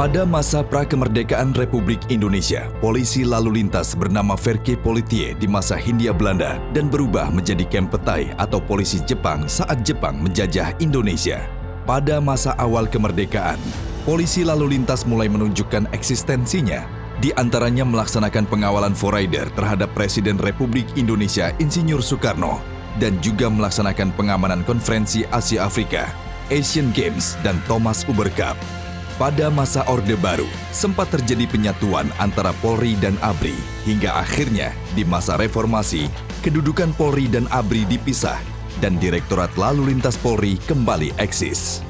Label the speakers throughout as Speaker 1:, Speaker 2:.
Speaker 1: Pada masa pra-kemerdekaan Republik Indonesia, polisi lalu lintas bernama Verkepolitie di masa Hindia Belanda dan berubah menjadi Kempetai atau polisi Jepang saat Jepang menjajah Indonesia. Pada masa awal kemerdekaan, polisi lalu lintas mulai menunjukkan eksistensinya, di antaranya melaksanakan pengawalan forrider terhadap Presiden Republik Indonesia Insinyur Soekarno dan juga melaksanakan pengamanan konferensi Asia Afrika, Asian Games, dan Thomas Uber Cup. Pada masa Orde Baru, sempat terjadi penyatuan antara Polri dan ABRI, hingga akhirnya di masa reformasi, kedudukan Polri dan ABRI dipisah, dan Direktorat Lalu Lintas Polri kembali eksis.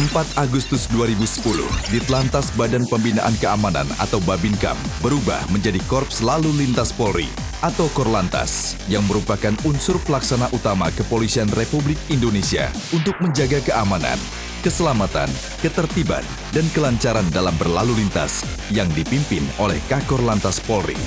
Speaker 1: 4 Agustus 2010, Ditlantas Badan Pembinaan Keamanan atau Babinkam berubah menjadi Korps Lalu Lintas Polri atau Korlantas yang merupakan unsur pelaksana utama Kepolisian Republik Indonesia untuk menjaga keamanan, keselamatan, ketertiban, dan kelancaran dalam berlalu lintas yang dipimpin oleh Kakor-Lantas Polri.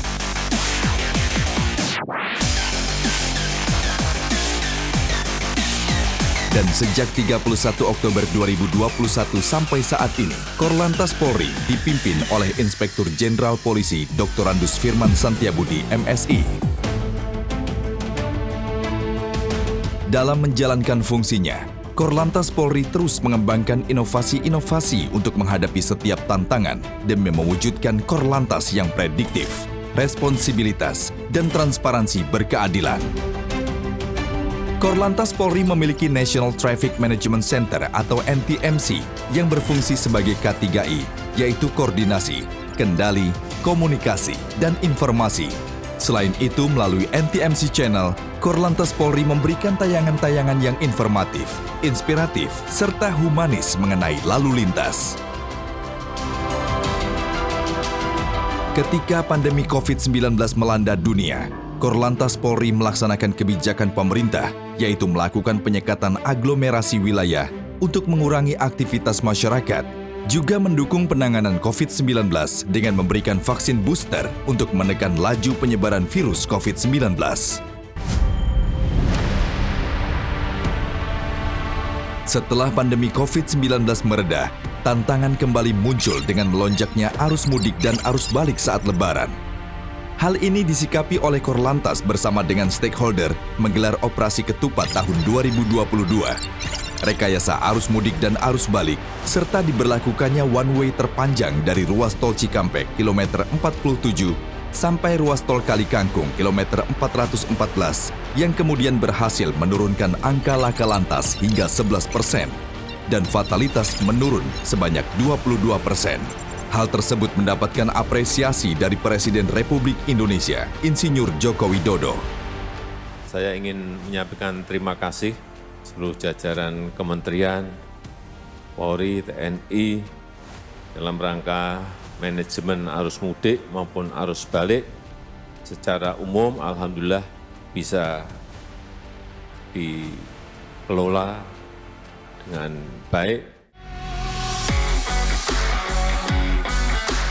Speaker 1: Dan sejak 31 Oktober 2021 sampai saat ini, Korlantas Polri dipimpin oleh Inspektur Jenderal Polisi Dr. Andus Firman Santiabudi, MSI. Dalam menjalankan fungsinya, Korlantas Polri terus mengembangkan inovasi-inovasi untuk menghadapi setiap tantangan demi mewujudkan Korlantas yang prediktif, responsibilitas, dan transparansi berkeadilan. Korlantas Polri memiliki National Traffic Management Center atau NTMC yang berfungsi sebagai K3I, yaitu koordinasi, kendali, komunikasi, dan informasi. Selain itu, melalui NTMC Channel, Korlantas Polri memberikan tayangan-tayangan yang informatif, inspiratif, serta humanis mengenai lalu lintas. Ketika pandemi COVID-19 melanda dunia, Korlantas Polri melaksanakan kebijakan pemerintah, yaitu melakukan penyekatan aglomerasi wilayah untuk mengurangi aktivitas masyarakat, juga mendukung penanganan COVID-19 dengan memberikan vaksin booster untuk menekan laju penyebaran virus COVID-19. Setelah pandemi COVID-19 mereda, tantangan kembali muncul dengan melonjaknya arus mudik dan arus balik saat Lebaran. Hal ini disikapi oleh Korlantas bersama dengan stakeholder menggelar operasi ketupat tahun 2022. Rekayasa arus mudik dan arus balik, serta diberlakukannya one-way terpanjang dari ruas tol Cikampek kilometer 47 sampai ruas tol Kali Kangkung kilometer 414 yang kemudian berhasil menurunkan angka laka lantas hingga 11% dan fatalitas menurun sebanyak 22%. Hal tersebut mendapatkan apresiasi dari Presiden Republik Indonesia, Insinyur Joko Widodo.
Speaker 2: Saya ingin menyampaikan terima kasih seluruh jajaran kementerian, Polri, TNI, dalam rangka manajemen arus mudik maupun arus balik. Secara umum, alhamdulillah bisa dikelola dengan baik.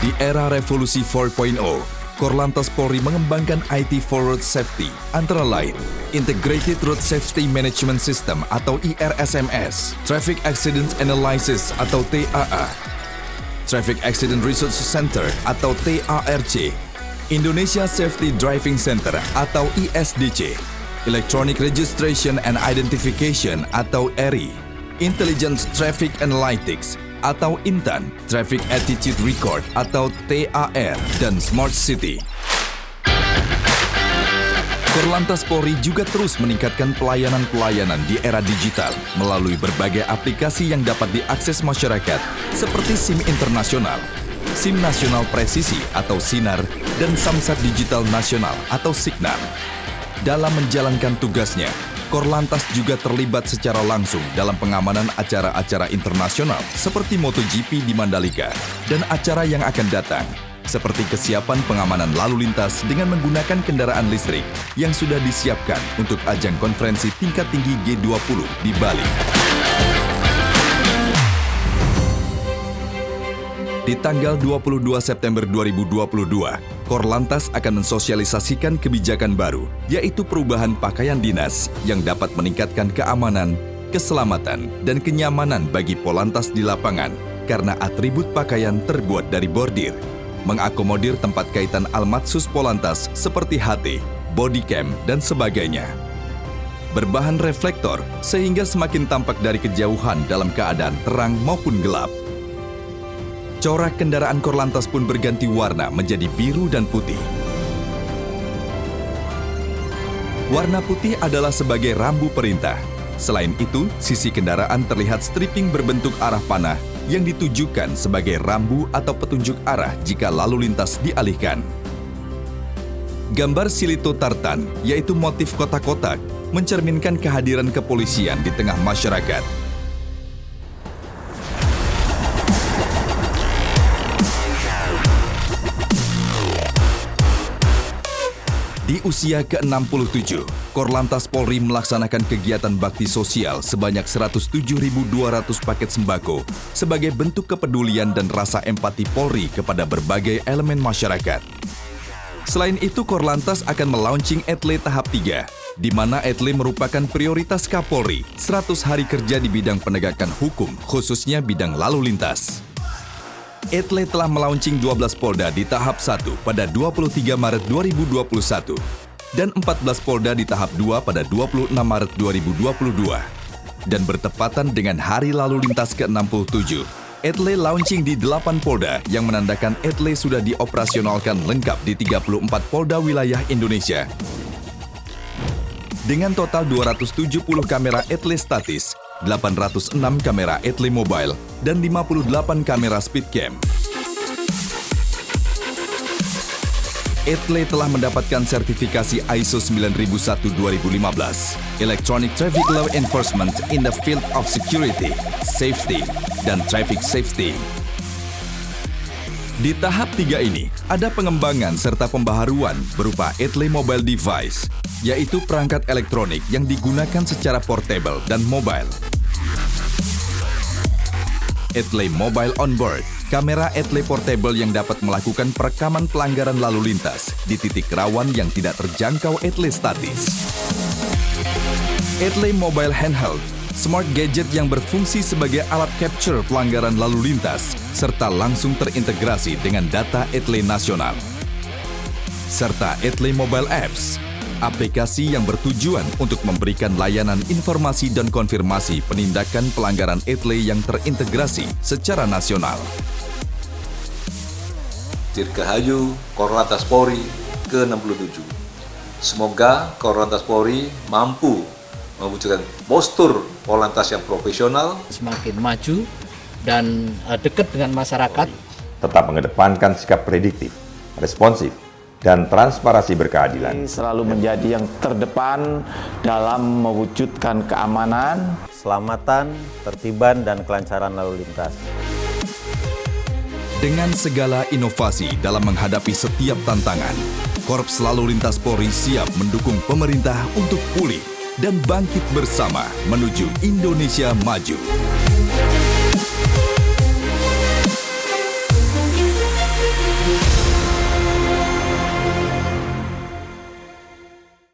Speaker 1: Di era revolusi 4.0, Korlantas Polri mengembangkan IT for Road Safety, antara lain Integrated Road Safety Management System atau IRSMS, Traffic Accident Analysis atau TAA, Traffic Accident Research Center atau TARC, Indonesia Safety Driving Center atau ISDC, Electronic Registration and Identification atau ERI, Intelligent Traffic Analytics atau INTAN, Traffic Attitude Record atau TAR, dan Smart City. Korlantas Polri juga terus meningkatkan pelayanan-pelayanan di era digital melalui berbagai aplikasi yang dapat diakses masyarakat seperti SIM Internasional, SIM Nasional Presisi atau SINAR, dan Samsat Digital Nasional atau SIGNAR. Dalam menjalankan tugasnya, Korlantas juga terlibat secara langsung dalam pengamanan acara-acara internasional seperti MotoGP di Mandalika dan acara yang akan datang, seperti kesiapan pengamanan lalu lintas dengan menggunakan kendaraan listrik yang sudah disiapkan untuk ajang konferensi tingkat tinggi G20 di Bali. Di tanggal 22 September 2022, Korlantas akan mensosialisasikan kebijakan baru, yaitu perubahan pakaian dinas yang dapat meningkatkan keamanan, keselamatan, dan kenyamanan bagi Polantas di lapangan karena atribut pakaian terbuat dari bordir, mengakomodir tempat kaitan Almatsus Polantas seperti HT, bodycam, dan sebagainya. Berbahan reflektor sehingga semakin tampak dari kejauhan dalam keadaan terang maupun gelap. Corak kendaraan Korlantas pun berganti warna menjadi biru dan putih. Warna putih adalah sebagai rambu perintah. Selain itu, sisi kendaraan terlihat stripping berbentuk arah panah yang ditujukan sebagai rambu atau petunjuk arah jika lalu lintas dialihkan. Gambar silito tartan, yaitu motif kotak-kotak, mencerminkan kehadiran kepolisian di tengah masyarakat. Di usia ke-67, Korlantas Polri melaksanakan kegiatan bakti sosial sebanyak 107.200 paket sembako sebagai bentuk kepedulian dan rasa empati Polri kepada berbagai elemen masyarakat. Selain itu, Korlantas akan melaunching Etle tahap 3, di mana Etle merupakan prioritas Kapolri 100 hari kerja di bidang penegakan hukum, khususnya bidang lalu lintas. Etle telah melaunching 12 Polda di tahap 1 pada 23 Maret 2021 dan 14 Polda di tahap 2 pada 26 Maret 2022. Dan bertepatan dengan Hari Lalu Lintas ke-67, Etle launching di 8 Polda yang menandakan Etle sudah dioperasionalkan lengkap di 34 Polda wilayah Indonesia. Dengan total 270 kamera Etle statis, 806 kamera Etle mobile, dan 58 kamera speedcam. Etle telah mendapatkan sertifikasi ISO 9001:2015, Electronic Traffic Law Enforcement in the Field of Security, Safety, dan Traffic Safety. Di tahap 3 ini, ada pengembangan serta pembaharuan berupa Etle Mobile Device, yaitu perangkat elektronik yang digunakan secara portable dan mobile. Etle Mobile On Board, kamera Etle Portable yang dapat melakukan perekaman pelanggaran lalu lintas di titik rawan yang tidak terjangkau Etle statis. Etle Mobile Handheld, smart gadget yang berfungsi sebagai alat capture pelanggaran lalu lintas, serta langsung terintegrasi dengan data Etle nasional. Serta Etle Mobile Apps, aplikasi yang bertujuan untuk memberikan layanan informasi dan konfirmasi penindakan pelanggaran Etle yang terintegrasi secara nasional.
Speaker 3: Dirgahayu Korlantas Polri ke-67. Semoga Korlantas Polri mampu mewujudkan postur Korlantas yang profesional,
Speaker 4: semakin maju dan dekat dengan masyarakat.
Speaker 5: Tetap mengedepankan sikap prediktif, responsif, dan transparansi berkeadilan.
Speaker 6: Selalu menjadi yang terdepan dalam mewujudkan keamanan,
Speaker 7: keselamatan, tertiban, dan kelancaran lalu lintas.
Speaker 1: Dengan segala inovasi dalam menghadapi setiap tantangan, Korps Lalu Lintas Polri siap mendukung pemerintah untuk pulih dan bangkit bersama menuju Indonesia maju.